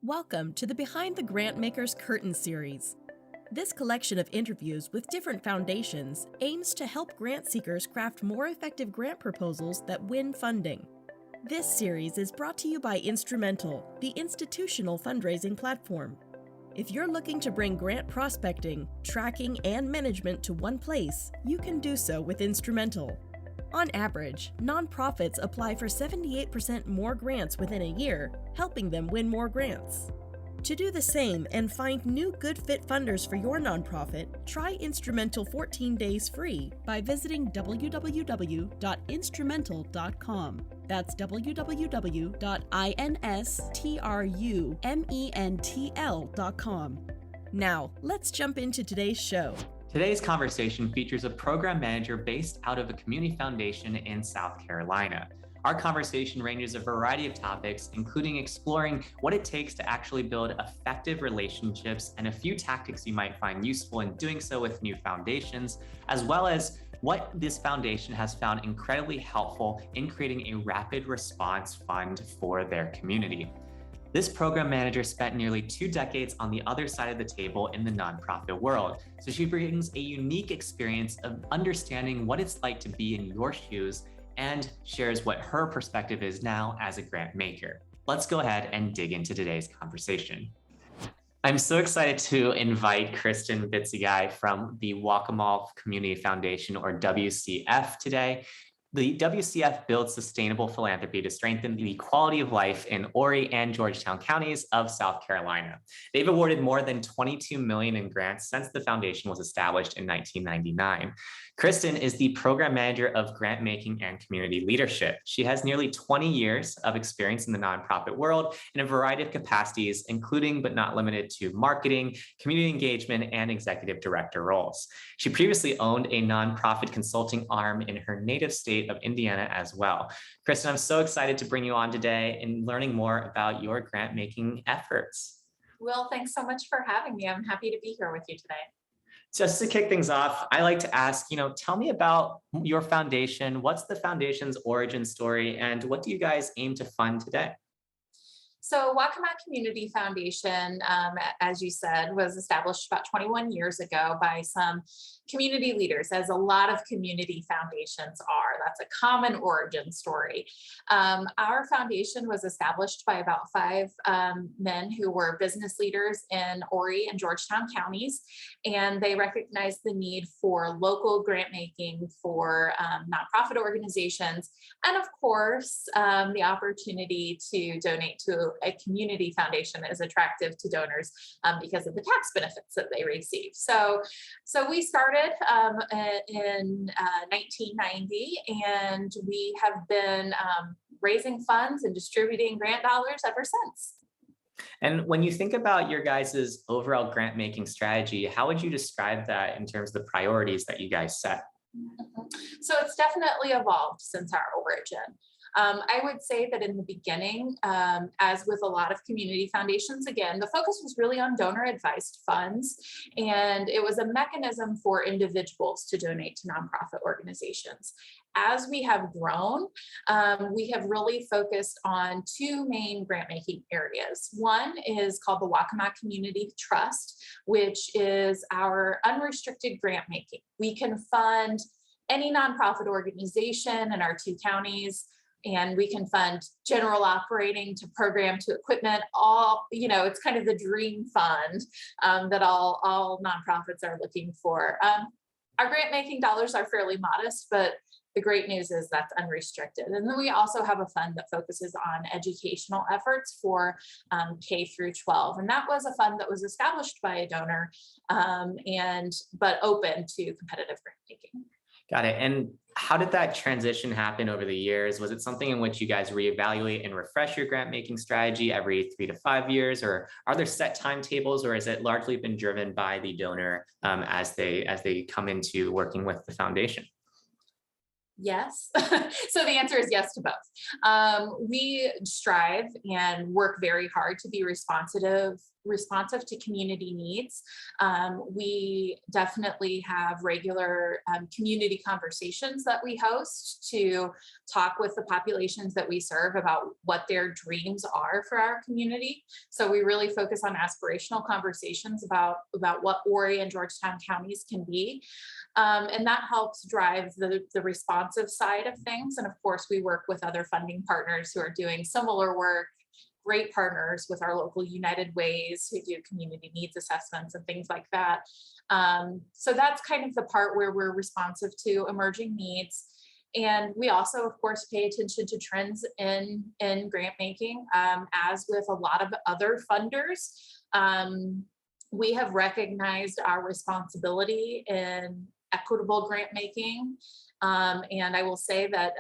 Welcome to the Behind the Grantmakers Curtain series. This collection of interviews with different foundations aims to help grant seekers craft more effective grant proposals that win funding. This series is brought to you by Instrumentl, the institutional fundraising platform. If you're looking to bring grant prospecting, tracking, and management to one place, you can do so with Instrumentl. On average, nonprofits apply for 78% more grants within a year, helping them win more grants. To do the same and find new good fit funders for your nonprofit, try Instrumentl 14 days free by visiting www.instrumentl.com. That's www.instrumentl.com. Now, let's jump into today's show. Today's conversation features a program manager based out of a community foundation in South Carolina. Our conversation ranges a variety of topics, including exploring what it takes to actually build effective relationships and a few tactics you might find useful in doing so with new foundations, as well as what this foundation has found incredibly helpful in creating a rapid response fund for their community. This program manager spent nearly 2 decades on the other side of the table in the nonprofit world, so she brings a unique experience of understanding what it's like to be in your shoes and shares what her perspective is now as a grant maker. Let's go ahead and dig into today's conversation. I'm so excited to invite Kristen Bitzegaio from the Waccamaw Community Foundation, or WCF, today. The WCF builds sustainable philanthropy to strengthen the quality of life in Horry and Georgetown counties of South Carolina. They've awarded more than $22 million in grants since the foundation was established in 1999. Kristen is the program manager of Grantmaking and community leadership. She has nearly 20 years of experience in the nonprofit world in a variety of capacities, including but not limited to marketing, community engagement, and executive director roles. She previously owned a nonprofit consulting arm in her native state of Indiana as well. Kristen, I'm so excited to bring you on today and learning more about your grant making efforts. Will, thanks so much for having me. I'm happy to be here with you today. Just to kick things off, I like to ask, tell me about your foundation. What's the foundation's origin story, and what do you guys aim to fund today? So Waccamaw Community Foundation, as you said, was established about 21 years ago by some community leaders, as a lot of community foundations are. That's a common origin story. Our foundation was established by about 5 men who were business leaders in Horry and Georgetown counties, and they recognized the need for local grant making for nonprofit organizations, and of course, the opportunity to donate to a community foundation is attractive to donors because of the tax benefits that they receive. So we started in 1990, and we have been raising funds and distributing grant dollars ever since. And when you think about your guys' overall grant making strategy, how would you describe that in terms of the priorities that you guys set? So it's definitely evolved since our origin. I would say that in the beginning, as with a lot of community foundations, again, the focus was really on donor advised funds, and it was a mechanism for individuals to donate to nonprofit organizations. As we have grown, we have really focused on 2 main grant making areas. One is called the Waccamaw Community Trust, which is our unrestricted grant making. We can fund any nonprofit organization in our 2 counties, and we can fund general operating to program to equipment. It's kind of the dream fund that all nonprofits are looking for. Our grant making dollars are fairly modest, but the great news is that's unrestricted. And then we also have a fund that focuses on educational efforts for K through 12. And that was a fund that was established by a donor, but open to competitive grant making. Got it. And how did that transition happen over the years? Was it something in which you guys reevaluate and refresh your grant making strategy every 3 to 5 years, or are there set timetables, or has it largely been driven by the donor as they come into working with the foundation? Yes. So the answer is yes to both. We strive and work very hard to be responsive to community needs. We definitely have regular community conversations that we host to talk with the populations that we serve about what their dreams are for our community. So we really focus on aspirational conversations about what Horry and Georgetown counties can be. And that helps drive the responsive side of things. And of course, we work with other funding partners who are doing similar work, great partners with our local United Ways who do community needs assessments and things like that. So that's kind of the part where we're responsive to emerging needs. And we also, of course, pay attention to trends in grant making, as with a lot of other funders. We have recognized our responsibility in equitable grant making. And I will say that,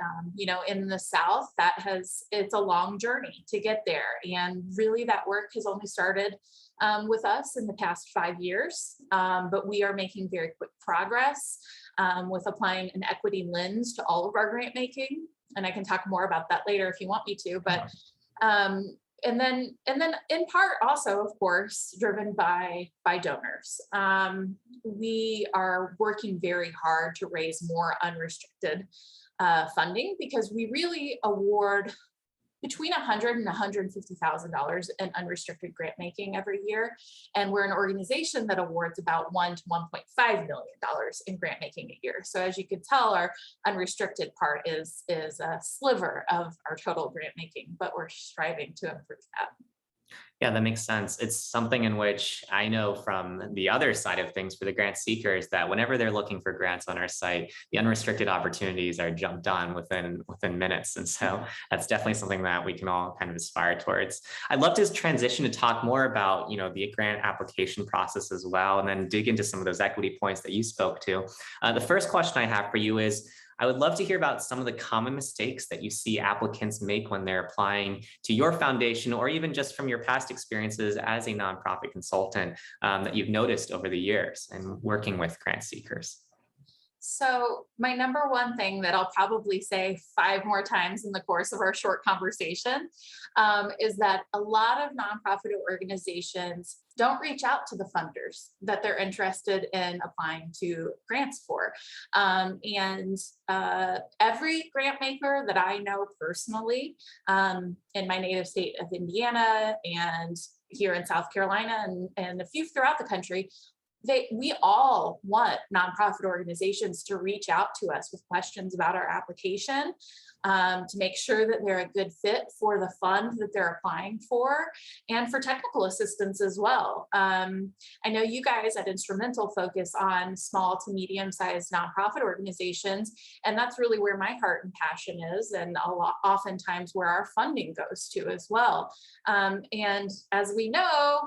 in the South, it's a long journey to get there. And really that work has only started with us in the past 5 years, but we are making very quick progress with applying an equity lens to all of our grant making. And I can talk more about that later if you want me to, but and then in part also, of course, driven by donors. We are working very hard to raise more unrestricted funding, because we really award between $100,000 and $150,000 in unrestricted grant making every year. And we're an organization that awards about $1 to $1.5 million in grant making a year. So as you can tell, our unrestricted part is a sliver of our total grant making, but we're striving to improve that. Yeah, that makes sense. It's something in which I know from the other side of things for the grant seekers that whenever they're looking for grants on our site, the unrestricted opportunities are jumped on within minutes. And so that's definitely something that we can all kind of aspire towards. I'd love to transition to talk more about, the grant application process as well, and then dig into some of those equity points that you spoke to. The first question I have for you is, I would love to hear about some of the common mistakes that you see applicants make when they're applying to your foundation, or even just from your past experiences as a nonprofit consultant that you've noticed over the years and working with grant seekers. So my number one thing that I'll probably say 5 more times in the course of our short conversation is that a lot of nonprofit organizations don't reach out to the funders that they're interested in applying to grants for. And every grant maker that I know personally in my native state of Indiana and here in South Carolina and a few throughout the country, we all want nonprofit organizations to reach out to us with questions about our application, to make sure that they're a good fit for the fund that they're applying for, and for technical assistance as well. I know you guys at Instrumentl focus on small to medium-sized nonprofit organizations, and that's really where my heart and passion is, and oftentimes where our funding goes to as well. And as we know,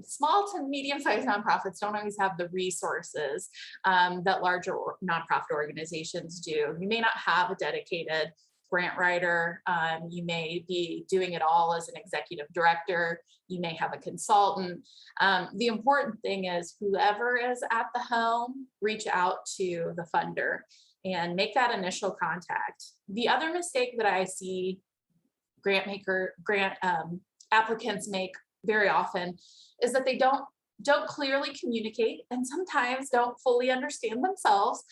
small to medium-sized nonprofits don't always have the resources that larger nonprofit organizations do. You may not have a dedicated grant writer. You may be doing it all as an executive director. You may have a consultant. The important thing is whoever is at the helm, reach out to the funder and make that initial contact. The other mistake that I see grant applicants make very often is that they don't clearly communicate, and sometimes don't fully understand themselves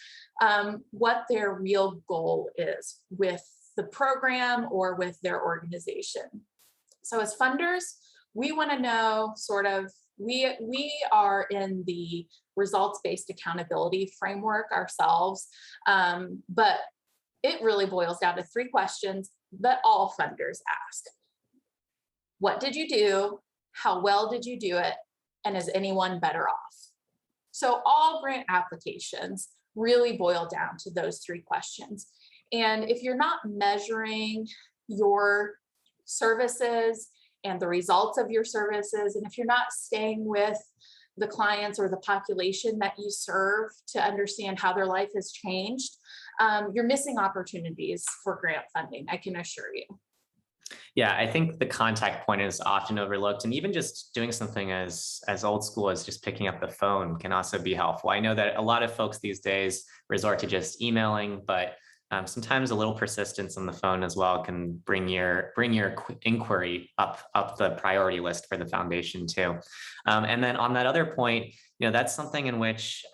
what their real goal is with the program or with their organization. So as funders, we want to know we are in the results-based accountability framework ourselves, but it really boils down to 3 questions that all funders ask. What did you do? How well did you do it? And is anyone better off? So all grant applications really boil down to those 3 questions. And if you're not measuring your services and the results of your services, and if you're not staying with the clients or the population that you serve to understand how their life has changed, you're missing opportunities for grant funding, I can assure you. Yeah, I think the contact point is often overlooked, and even just doing something as old school as just picking up the phone can also be helpful. I know that a lot of folks these days resort to just emailing, but sometimes a little persistence on the phone as well can bring your inquiry up the priority list for the foundation too. And then on that other point, that's something in which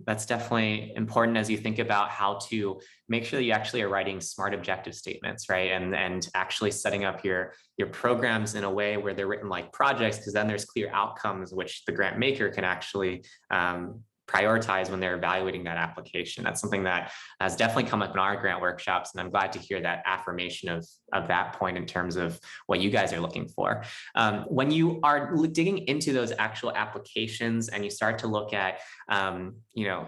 that's definitely important as you think about how to make sure that you actually are writing smart objective statements, right? And actually setting up your programs in a way where they're written like projects, because then there's clear outcomes which the grant maker can actually prioritize when they're evaluating that application. That's something that has definitely come up in our grant workshops, and I'm glad to hear that affirmation of that point in terms of what you guys are looking for. When you are digging into those actual applications and you start to look at,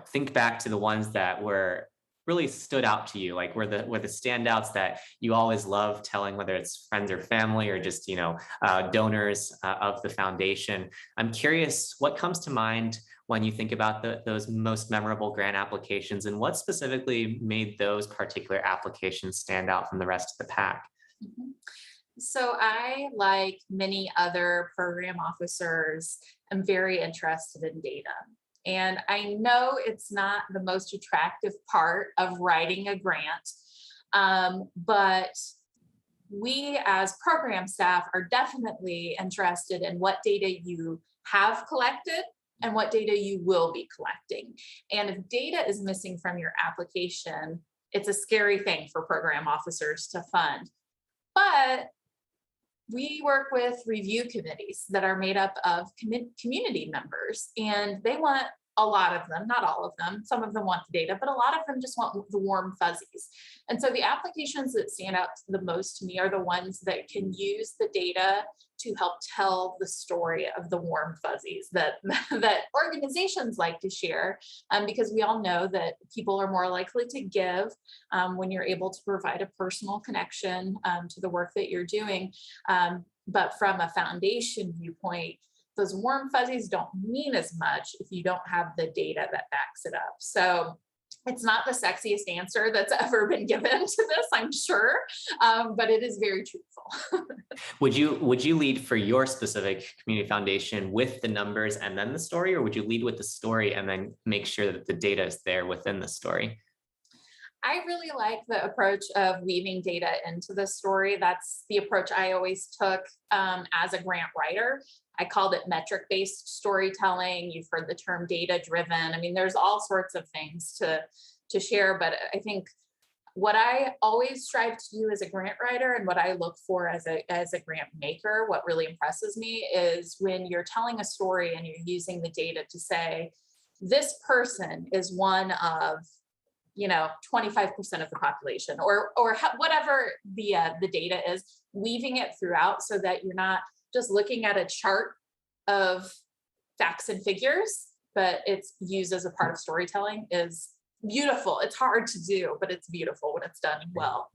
think back to the ones that were really stood out to you, like were the standouts that you always love telling, whether it's friends or family or just donors of the foundation. I'm curious what comes to mind when you think about those most memorable grant applications, and what specifically made those particular applications stand out from the rest of the pack? Mhm. So I, like many other program officers, am very interested in data. And I know it's not the most attractive part of writing a grant, but we as program staff are definitely interested in what data you have collected and what data you will be collecting. And if data is missing from your application, it's a scary thing for program officers to fund. But we work with review committees that are made up of community members, and they want a lot of them, not all of them. Some of them want the data, but a lot of them just want the warm fuzzies. And so the applications that stand out the most to me are the ones that can use the data to help tell the story of the warm fuzzies that that organizations like to share, because we all know that people are more likely to give when you're able to provide a personal connection to the work that you're doing. But from a foundation viewpoint, those warm fuzzies don't mean as much if you don't have the data that backs it up. So it's not the sexiest answer that's ever been given to this, I'm sure, but it is very truthful. Would you lead for your specific community foundation with the numbers and then the story, or would you lead with the story and then make sure that the data is there within the story? I really like the approach of weaving data into the story. That's the approach I always took as a grant writer. I called it metric-based storytelling. You've heard the term data-driven. I mean, there's all sorts of things to share, but I think what I always strive to do as a grant writer and what I look for as a grant maker, what really impresses me is when you're telling a story and you're using the data to say, this person is one of 25% of the population, or whatever the data is, weaving it throughout so that you're not just looking at a chart of facts and figures, but it's used as a part of storytelling is beautiful. It's hard to do, but it's beautiful when it's done well.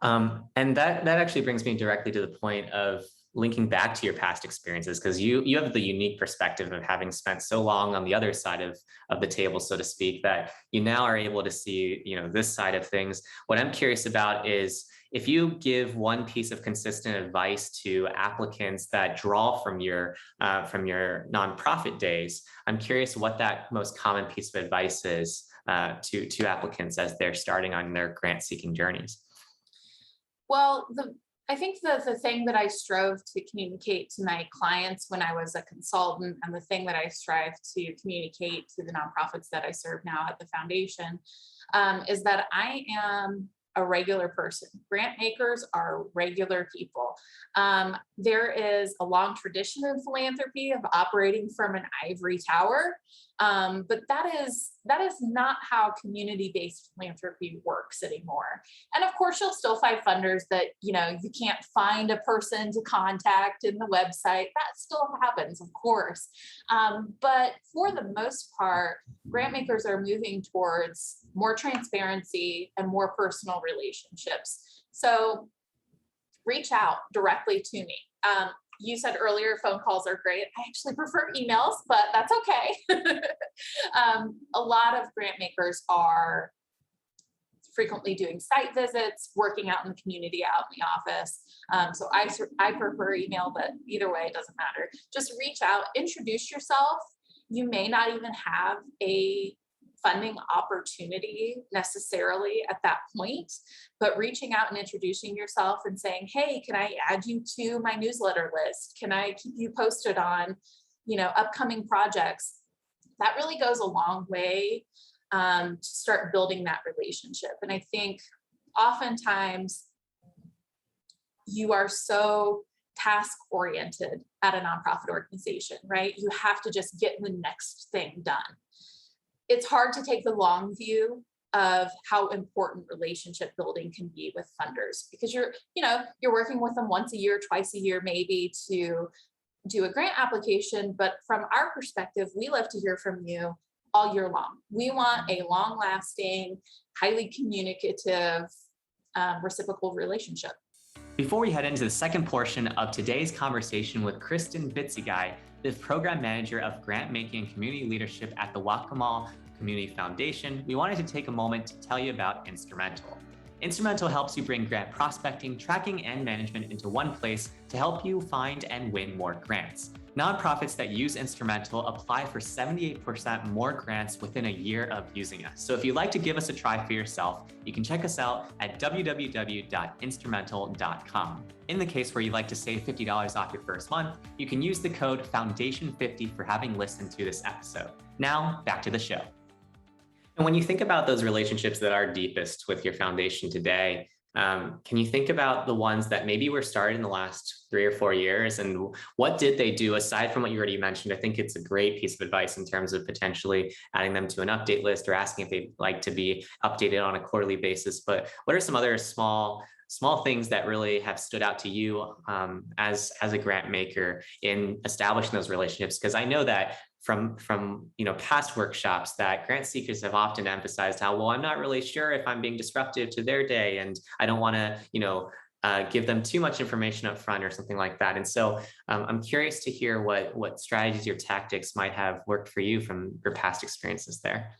And that actually brings me directly to the point of linking back to your past experiences, because you have the unique perspective of having spent so long on the other side of the table, so to speak, that you now are able to see this side of things. What I'm curious about is, if you give one piece of consistent advice to applicants that draw from your nonprofit days, I'm curious what that most common piece of advice is to applicants as they're starting on their grant seeking journeys. Well, I think the thing that I strove to communicate to my clients when I was a consultant, and the thing that I strive to communicate to the nonprofits that I serve now at the foundation, is that I am a regular person. Grant makers are regular people. There is a long tradition in philanthropy of operating from an ivory tower, but that is not how community-based philanthropy works anymore. And of course, you'll still find funders that you can't find a person to contact in the website. That still happens, of course. But for the most part, grant makers are moving towards more transparency and more personal relationships. So reach out directly to me. You said earlier phone calls are great. I actually prefer emails, but that's okay. A lot of grant makers are frequently doing site visits, working out in the community, out in the office. So I prefer email, but either way, it doesn't matter. Just reach out, introduce yourself. You may not even have a funding opportunity necessarily at that point, but reaching out and introducing yourself and saying, hey, can I add you to my newsletter list? Can I keep you posted on, upcoming projects? That really goes a long way to start building that relationship. And I think oftentimes you are so task oriented at a nonprofit organization, right? You have to just get the next thing done. It's hard to take the long view of how important relationship building can be with funders, because you're working with them once a year, twice a year, maybe, to do a grant application. But from our perspective, we love to hear from you all year long. We want a long lasting, highly communicative, reciprocal relationship. Before we head into the second portion of today's conversation with Kristen Bitzegaio, the Program Manager of Grantmaking and Community Leadership at the Waccamaw Community Foundation, we wanted to take a moment to tell you about Instrumentl. Instrumentl helps you bring grant prospecting, tracking, and management into one place to help you find and win more grants. Nonprofits that use Instrumentl apply for 78% more grants within a year of using us. So if you'd like to give us a try for yourself, you can check us out at www.instrumentl.com. In the case where you'd like to save $50 off your first month, you can use the code Foundation50 for having listened to this episode. Now, back to the show. And when you think about those relationships that are deepest with your foundation today, can you think about the ones that maybe were started in the last 3 or 4 years, and what did they do aside from what you already mentioned? I think it's a great piece of advice in terms of potentially adding them to an update list or asking if they'd like to be updated on a quarterly basis. But what are some other small things that really have stood out to you as a grant maker in establishing those relationships? Because I know that from past workshops that grant seekers have often emphasized how, well, I'm not really sure if I'm being disruptive to their day, and I don't want to give them too much information up front or something like that. And so I'm curious to hear what strategies or tactics might have worked for you from your past experiences there.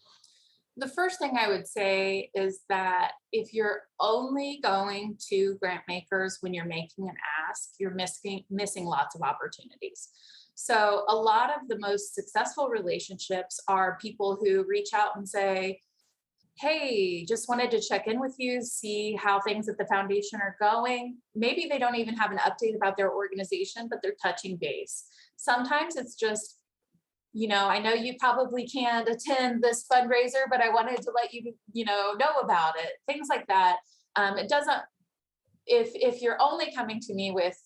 The first thing I would say is that if you're only going to grant makers when you're making an ask, you're missing lots of opportunities. So a lot of the most successful relationships are people who reach out and say, hey, just wanted to check in with you, see how things at the foundation are going. Maybe they don't even have an update about their organization, but they're touching base. Sometimes it's just, I know you probably can't attend this fundraiser, but I wanted to let you, know about it. Things like that. It doesn't, if you're only coming to me with,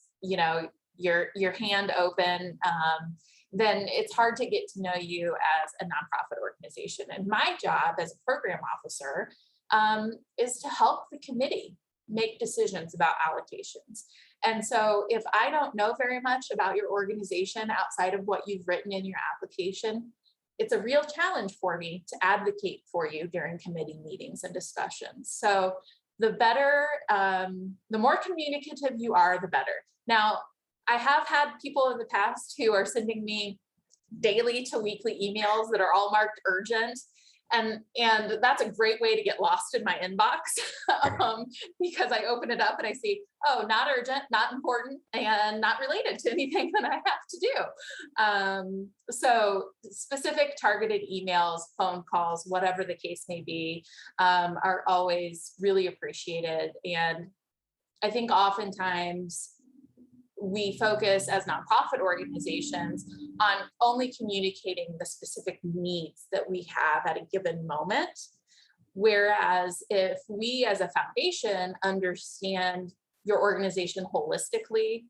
your hand open, then it's hard to get to know you as a nonprofit organization. And my job as a program officer is to help the committee make decisions about allocations. And so if I don't know very much about your organization outside of what you've written in your application, it's a real challenge for me to advocate for you during committee meetings and discussions. So the better, the more communicative you are, the better. Now, I have had people in the past who are sending me daily to weekly emails that are all marked urgent. And that's a great way to get lost in my inbox because I open it up and I see, oh, not urgent, not important, and not related to anything that I have to do. So specific targeted emails, phone calls, whatever the case may be, are always really appreciated. And I think oftentimes we focus as nonprofit organizations on only communicating the specific needs that we have at a given moment. Whereas if we as a foundation understand your organization holistically,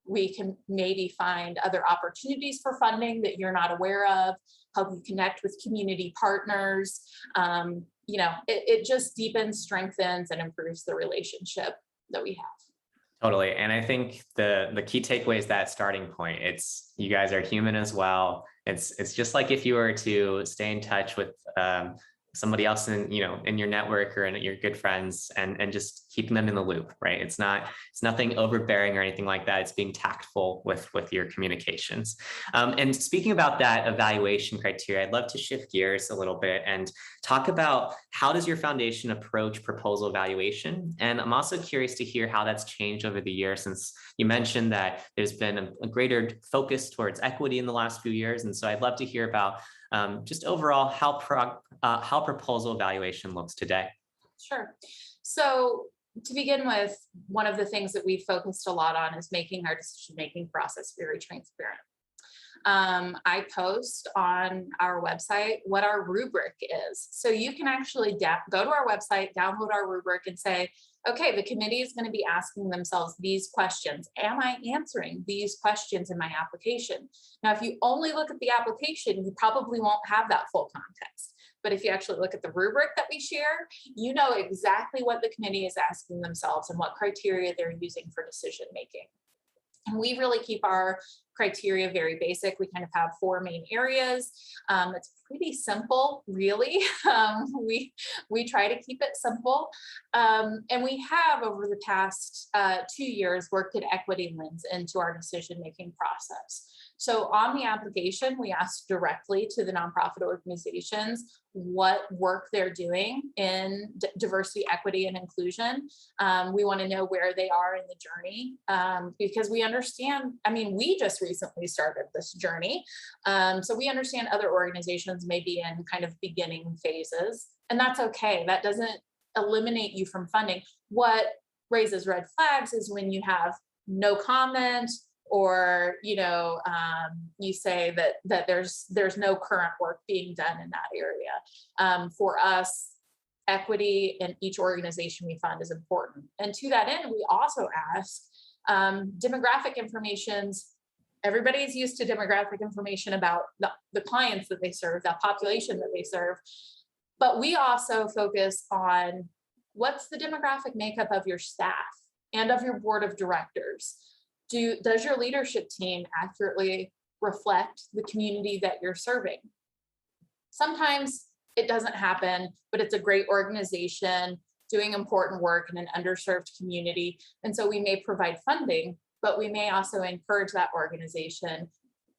we can maybe find other opportunities for funding that you're not aware of, help you connect with community partners. It just deepens, strengthens, and improves the relationship that we have. Totally. And I think the key takeaway is that starting point. It's, you guys are human as well. It's just like if you were to stay in touch with somebody else in, in your network or in your good friends, and just keeping them in the loop, right? It's nothing overbearing or anything like that. It's being tactful with your communications. And speaking about that evaluation criteria, I'd love to shift gears a little bit and talk about how does your foundation approach proposal evaluation? And I'm also curious to hear how that's changed over the years, since you mentioned that there's been a greater focus towards equity in the last few years. And so I'd love to hear about just overall how proposal evaluation looks today. Sure. So to begin with, one of the things that we focused a lot on is making our decision-making process very transparent. I post on our website what our rubric is. So you can actually go to our website, download our rubric and say, okay, the committee is going to be asking themselves these questions. Am I answering these questions in my application? Now, if you only look at the application, you probably won't have that full context. But if you actually look at the rubric that we share, you know exactly what the committee is asking themselves and what criteria they're using for decision making. And we really keep our criteria very basic. We kind of have 4 main areas. It's pretty simple, really. We try to keep it simple. And we have, over the past 2 years, worked an equity lens into our decision-making process. So on the application, we ask directly to the nonprofit organizations what work they're doing in diversity, equity, and inclusion. We want to know where they are in the journey, because we understand, we just recently started this journey. So we understand other organizations may be in kind of beginning phases, and that's okay. That doesn't eliminate you from funding. What raises red flags is when you have no comment, or you say that there's no current work being done in that area. For us, equity in each organization we fund is important. And to that end, we also ask demographic informations. Everybody's used to demographic information about the clients that they serve, the population that they serve. But we also focus on what's the demographic makeup of your staff and of your board of directors. Does your leadership team accurately reflect the community that you're serving? Sometimes it doesn't happen, but it's a great organization doing important work in an underserved community. And so we may provide funding, but we may also encourage that organization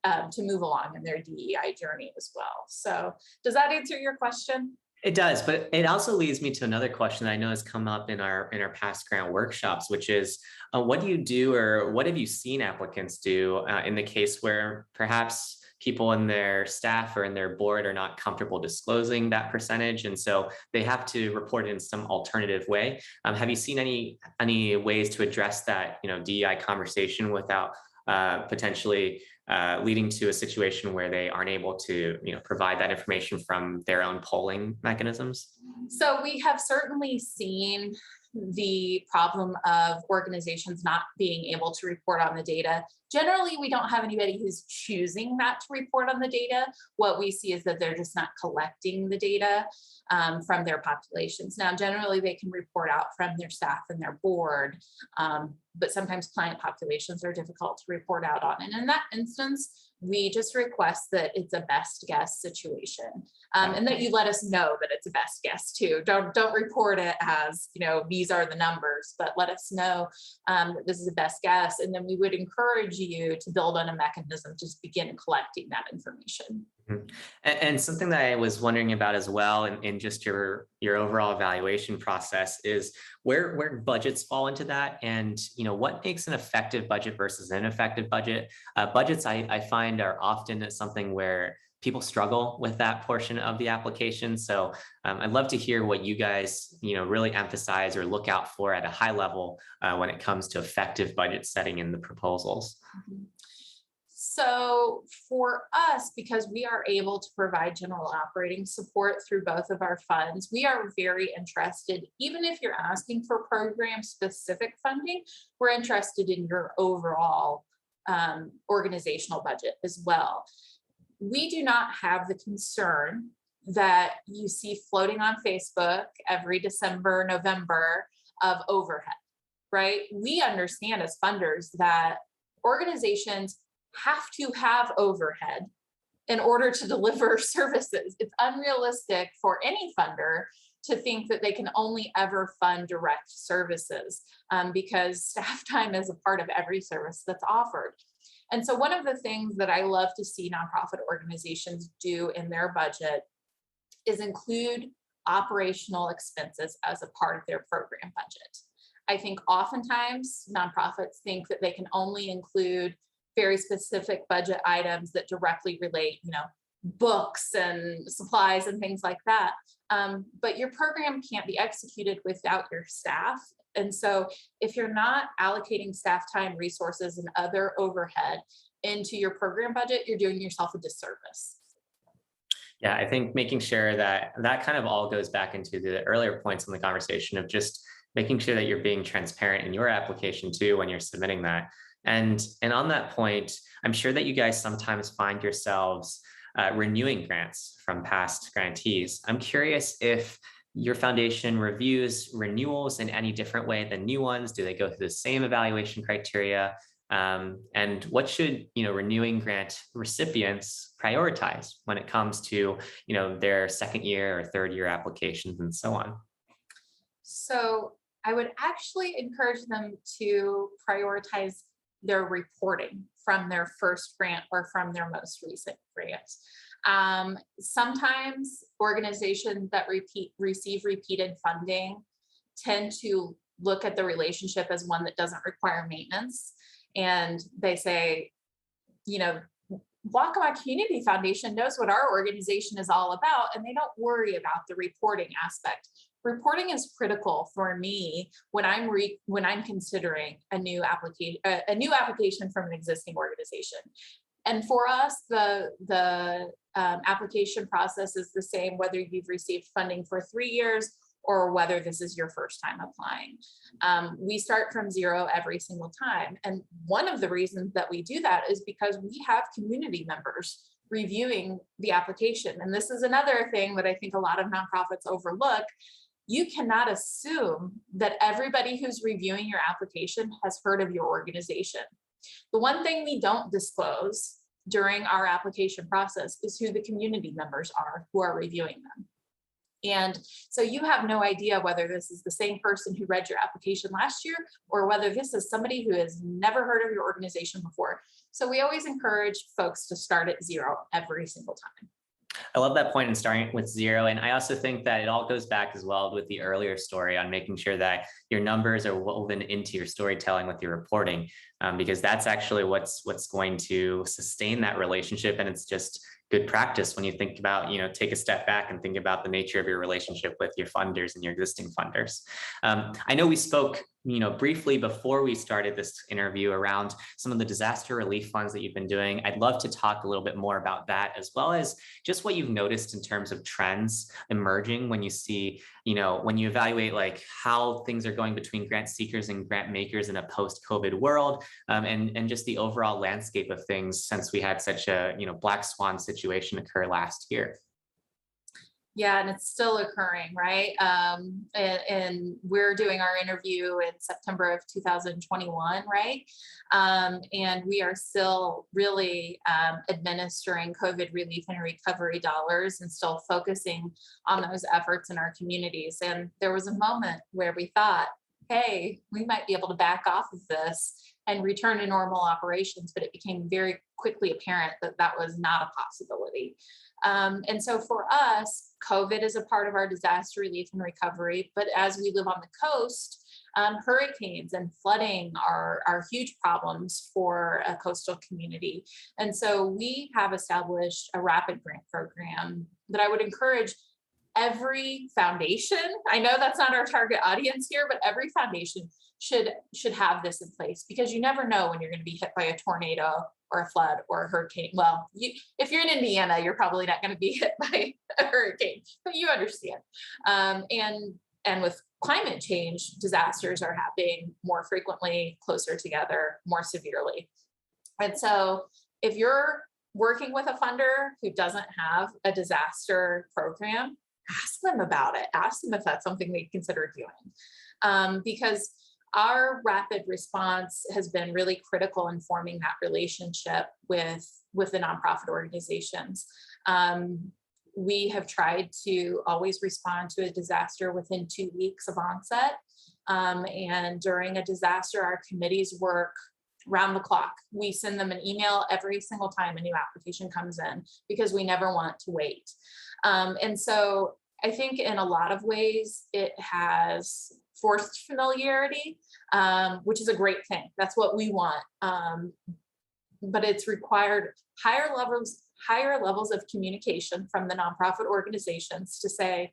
to move along in their DEI journey as well. So does that answer your question? It does, but it also leads me to another question that I know has come up in our past grant workshops, which is what do you do, or what have you seen applicants do in the case where perhaps people in their staff or in their board are not comfortable disclosing that percentage, and so they have to report it in some alternative way? Have you seen any ways to address that DEI conversation without potentially leading to a situation where they aren't able to provide that information from their own polling mechanisms? So we have certainly seen the problem of organizations not being able to report on the data. Generally, we don't have anybody who's choosing not to report on the data. What we see is that they're just not collecting the data from their populations. Now, generally, they can report out from their staff and their board, but sometimes client populations are difficult to report out on. And in that instance, we just request that it's a best guess situation, and that you let us know that it's a best guess too. Don't report it as these are the numbers, but let us know that this is a best guess, and then we would encourage you to build on a mechanism to begin collecting that information. Mm-hmm. And something that I was wondering about as well, in just your overall evaluation process, is where budgets fall into that, and what makes an effective budget versus an ineffective budget. Budgets I find are often something where people struggle with that portion of the application. So I'd love to hear what you guys really emphasize or look out for at a high level when it comes to effective budget setting in the proposals. Mm-hmm. So for us, because we are able to provide general operating support through both of our funds, we are very interested, even if you're asking for program specific funding, we're interested in your overall organizational budget as well. We do not have the concern that you see floating on Facebook every December, November of overhead, right? We understand as funders that organizations have to have overhead in order to deliver services. It's unrealistic for any funder to think that they can only ever fund direct services because staff time is a part of every service that's offered. And so one of the things that I love to see nonprofit organizations do in their budget is include operational expenses as a part of their program budget. I think oftentimes nonprofits think that they can only include very specific budget items that directly relate, books and supplies and things like that. But your program can't be executed without your staff. And so if you're not allocating staff time, resources, and other overhead into your program budget, you're doing yourself a disservice. Yeah, I think making sure that kind of all goes back into the earlier points in the conversation of just making sure that you're being transparent in your application too when you're submitting that. And on that point, I'm sure that you guys sometimes find yourselves renewing grants from past grantees. I'm curious if your foundation reviews renewals in any different way than new ones. Do they go through the same evaluation criteria? And what should renewing grant recipients prioritize when it comes to their second year or third year applications and so on? So I would actually encourage them to prioritize their reporting from their first grant or from their most recent grant. Sometimes organizations that receive repeated funding tend to look at the relationship as one that doesn't require maintenance. And they say, Waccamaw Community Foundation knows what our organization is all about, and they don't worry about the reporting aspect. Reporting is critical for me when I'm considering a new application from an existing organization. And for us, the application process is the same whether you've received funding for 3 years or whether this is your first time applying. We start from zero every single time. And one of the reasons that we do that is because we have community members reviewing the application. And this is another thing that I think a lot of nonprofits overlook. You cannot assume that everybody who's reviewing your application has heard of your organization. The one thing we don't disclose during our application process is who the community members are who are reviewing them. And so you have no idea whether this is the same person who read your application last year or whether this is somebody who has never heard of your organization before. So we always encourage folks to start at zero every single time. I love that point in starting with zero. And I also think that it all goes back as well with the earlier story on making sure that your numbers are woven into your storytelling with your reporting, because that's actually what's going to sustain that relationship. And it's just good practice when you think about, take a step back and think about the nature of your relationship with your funders and your existing funders. I know we spoke briefly before we started this interview around some of the disaster relief funds that you've been doing. I'd love to talk a little bit more about that, as well as just what you've noticed in terms of trends emerging when you see, when you evaluate like how things are going between grant seekers and grant makers in a post-COVID world, and just the overall landscape of things since we had such a, black swan situation occur last year. Yeah, and it's still occurring, right? And we're doing our interview in September of 2021, right? And we are still really administering COVID relief and recovery dollars and still focusing on those efforts in our communities. And there was a moment where we thought, hey, we might be able to back off of this and return to normal operations, but it became very quickly apparent that that was not a possibility. And so for us, COVID is a part of our disaster relief and recovery, but as we live on the coast, hurricanes and flooding are huge problems for a coastal community. And so we have established a rapid grant program that I would encourage every foundation. I know that's not our target audience here, but every foundation should have this in place, because you never know when you're going to be hit by a tornado or a flood or a hurricane. Well, if you're in Indiana, you're probably not going to be hit by a hurricane, but you understand. And with climate change, disasters are happening more frequently, closer together, more severely. And so if you're working with a funder who doesn't have a disaster program, ask them about it. Ask them if that's something they consider doing. Because our rapid response has been really critical in forming that relationship with with the nonprofit organizations. We have tried to always respond to a disaster within 2 weeks of onset. And during a disaster, our committees work round the clock. We send them an email every single time a new application comes in because we never want to wait. And so I think in a lot of ways it has forced familiarity, which is a great thing. That's what we want. But it's required higher levels of communication from the nonprofit organizations to say,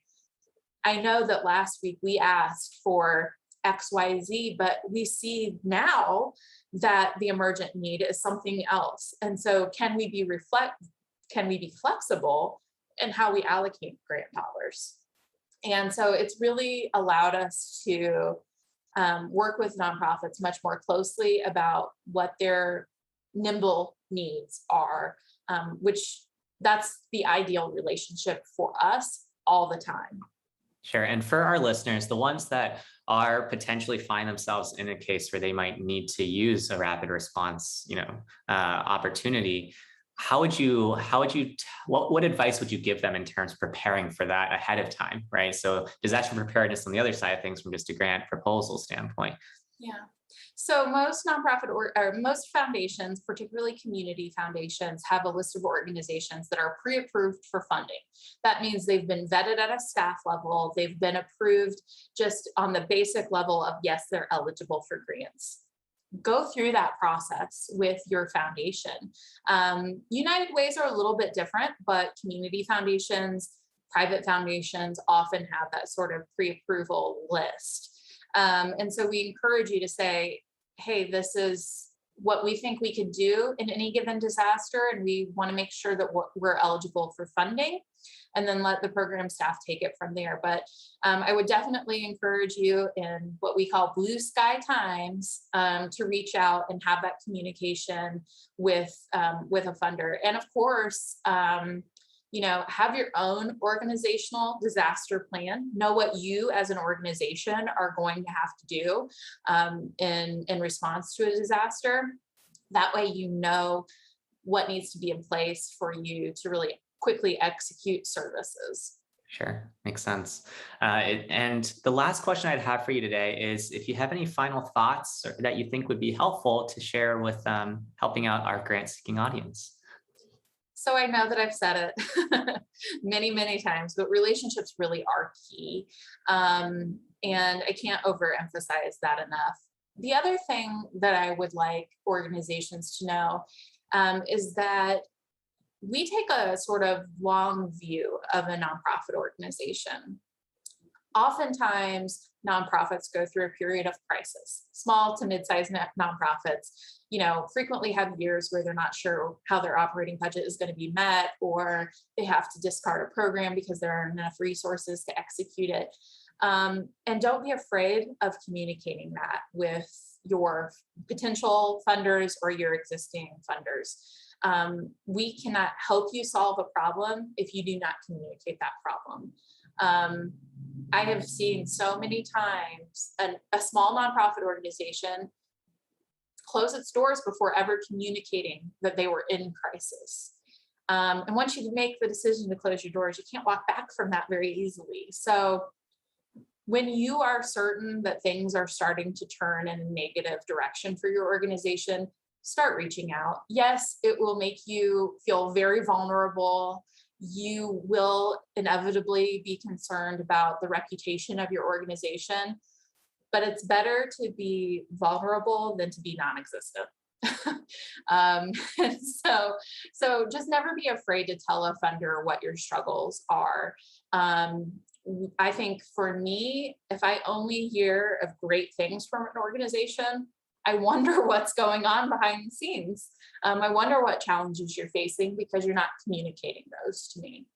I know that last week we asked for XYZ, but we see now that the emergent need is something else. And so can we be flexible in how we allocate grant dollars? And so it's really allowed us to work with nonprofits much more closely about what their nimble needs are, which that's the ideal relationship for us all the time. Sure. And for our listeners, the ones that are potentially find themselves in a case where they might need to use a rapid response, opportunity, what advice would you give them in terms of preparing for that ahead of time, right? So disaster preparedness on the other side of things from just a grant proposal standpoint. Yeah. So most nonprofit or most foundations, particularly community foundations, have a list of organizations that are pre-approved for funding. That means they've been vetted at a staff level. They've been approved just on the basic level of, yes, they're eligible for grants. Go through that process with your foundation. United Ways are a little bit different, but community foundations, private foundations often have that sort of pre-approval list. And so we encourage you to say, hey, this is what we think we could do in any given disaster, and we want to make sure that we're eligible for funding, and then let the program staff take it from there. But I would definitely encourage you in what we call blue sky times to reach out and have that communication with a funder. And of course, have your own organizational disaster plan. Know what you as an organization are going to have to do in response to a disaster. That way, you know what needs to be in place for you to really quickly execute services. Sure, makes sense. And the last question I'd have for you today is if you have any final thoughts that you think would be helpful to share with helping out our grant-seeking audience. So I know that I've said it many, many times, but relationships really are key. And I can't overemphasize that enough. The other thing that I would like organizations to know is that we take a sort of long view of a nonprofit organization. Oftentimes, nonprofits go through a period of crisis. Small to mid-sized nonprofits, frequently have years where they're not sure how their operating budget is going to be met, or they have to discard a program because there aren't enough resources to execute it. And don't be afraid of communicating that with your potential funders or your existing funders. We cannot help you solve a problem if you do not communicate that problem. I have seen so many times a small nonprofit organization close its doors before ever communicating that they were in crisis. And once you make the decision to close your doors, you can't walk back from that very easily. So when you are certain that things are starting to turn in a negative direction for your organization, start reaching out. Yes, it will make you feel very vulnerable. You will inevitably be concerned about the reputation of your organization, but it's better to be vulnerable than to be non-existent. So just never be afraid to tell a funder what your struggles are. I think for me, if I only hear of great things from an organization, I wonder what's going on behind the scenes. I wonder what challenges you're facing because you're not communicating those to me.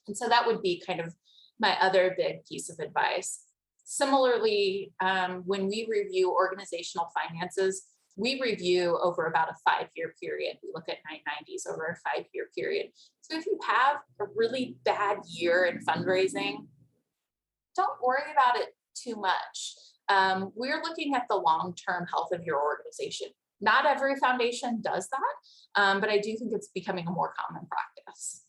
And so that would be kind of my other big piece of advice. Similarly, when we review organizational finances, we review over about a 5-year period. We look at 990s over a 5-year period. So if you have a really bad year in fundraising, don't worry about it too much. We're looking at the long-term health of your organization. Not every foundation does that, but I do think it's becoming a more common practice.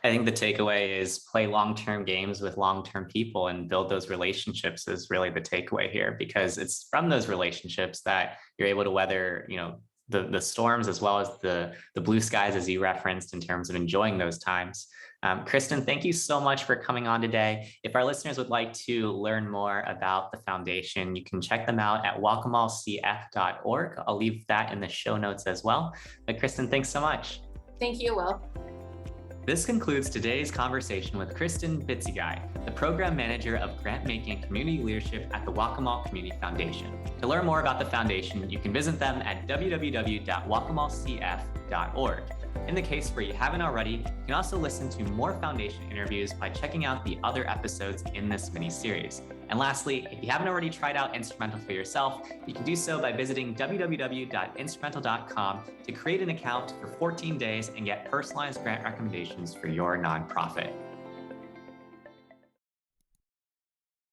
I think the takeaway is play long-term games with long-term people and build those relationships is really the takeaway here, because it's from those relationships that you're able to weather, the storms as well as the blue skies, as you referenced, in terms of enjoying those times. Kristen, thank you so much for coming on today. If our listeners would like to learn more about the foundation, you can check them out at waccamawcf.org. I'll leave that in the show notes as well. But Kristen, thanks so much. Thank you, Will. This concludes today's conversation with Kristen Bitzegaio, the Program Manager of Grantmaking and Community Leadership at the Waccamaw Community Foundation. To learn more about the foundation, you can visit them at www.waccamawcf.org. In the case where you haven't already, you can also listen to more foundation interviews by checking out the other episodes in this mini-series. And lastly, if you haven't already tried out Instrumentl for yourself, you can do so by visiting www.instrumentl.com to create an account for 14 days and get personalized grant recommendations for your nonprofit.